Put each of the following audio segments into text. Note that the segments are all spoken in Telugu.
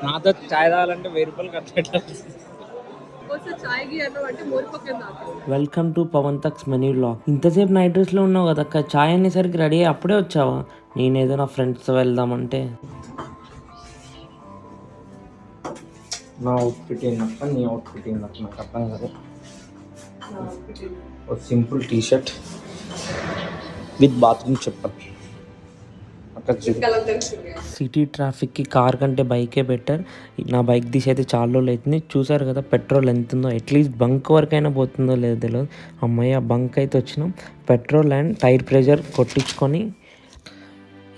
నాతో చాయ్ తాగాలంటే 1000 రూపాయలు ఖర్చు పెట్టాలి. Welcome to Pavan talks many vlog. ఇంతసేపు నైట్ డ్రెస్లో ఉన్నావు కదా అక్క, చాయ్ అనేసరికి రెడీ అయ్యి అప్పుడే వచ్చావా? నేనేదో నా ఫ్రెండ్స్తో వెళ్దామంటే నా అవుట్ఫిట్ ఏంటక్క, నీ అవుట్ఫిట్ ఏంటక్క నాకు అర్థం కాదు. ఒక సింపుల్ టీషర్ట్ విత్ బాత్రూమ్ చెప్పాలి అక్కడ. సిటీ ట్రాఫిక్కి కార్ కంటే బైకే బెటర్. నా బైక్ తీసి అయితే చాలా రోజులు అవుతుంది. చూసారు కదా పెట్రోల్ ఎంత ఉందో. అట్లీస్ట్ బంక్ వరకైనా పోతుందో లేదో తెలియదు. అమ్మాయి బంక్ అయితే వచ్చినాం. పెట్రోల్ అండ్ టైర్ ప్రెషర్ కొట్టించుకొని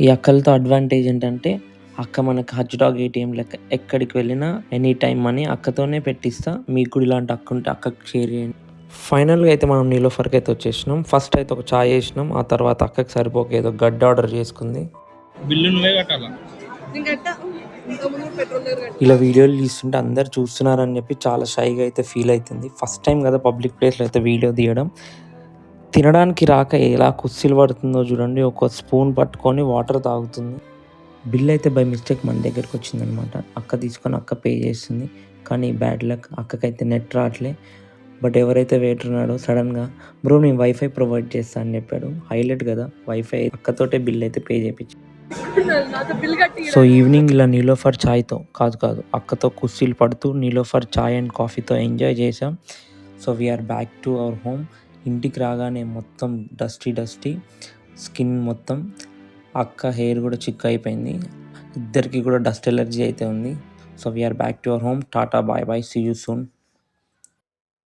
ఈ అక్కలతో అడ్వాంటేజ్ ఏంటంటే అక్క మనకు హజ్ డాగ్ ఏటీఎం లెక్క ఎక్కడికి వెళ్ళినా ఎనీ టైం మనీ అక్కతోనే పెట్టిస్తా. మీకు కూడా ఇలాంటి అక్క ఉంటే అక్కకి షేర్ చేయండి. ఫైనల్గా అయితే మనం నీలోఫర్కి అయితే వచ్చేసినాం. ఫస్ట్ అయితే ఒక చాయ్ వేసినాం, ఆ తర్వాత అక్కకి సరిపోక ఏదో గడ్డ ఆర్డర్ చేసుకుంది. బిల్లు నువ్వే కట్టాలా? ఇలా వీడియోలు తీస్తుంటే అందరు చూస్తున్నారని చెప్పి చాలా షైగా అయితే ఫీల్ అవుతుంది. ఫస్ట్ టైం కదా పబ్లిక్ ప్లేస్లో అయితే వీడియో తీయడం. తినడానికి రాక ఎలా కుస్సిలు పడుతుందో చూడండి. ఒక స్పూన్ పట్టుకొని వాటర్ తాగుతుంది. బిల్ అయితే బై మిస్టేక్ మన దగ్గరికి వచ్చిందనమాట. అక్క తీసుకొని అక్క పే చేస్తుంది. కానీ బ్యాడ్ లక్, అక్కకైతే నెట్ రావట్లే. బట్ ఎవరైతే వెయిటర్ ఉన్నాడో సడన్గా బ్రో నేను వైఫై ప్రొవైడ్ చేస్తా అని చెప్పాడు. హైలైట్ కదా, వైఫై అక్కతోటే బిల్ అయితే పే చేయించి. సో ఈవినింగ్ ఇలా నీలోఫర్ ఛాయ్తో కాదు అక్కతో కుర్చీలు పడుతూ నీలోఫర్ ఛాయ్ అండ్ కాఫీతో ఎంజాయ్ చేసాం. So we're back to our home. ఇంటికి రాగానే మొత్తం డస్టీ స్కిన్ మొత్తం. అక్క హెయిర్ కూడా చిక్ అయిపోయింది. ఇద్దరికి కూడా డస్ట్ ఎలర్జీ అయితే ఉంది. So we're back to our home. Tata bye bye, see you soon.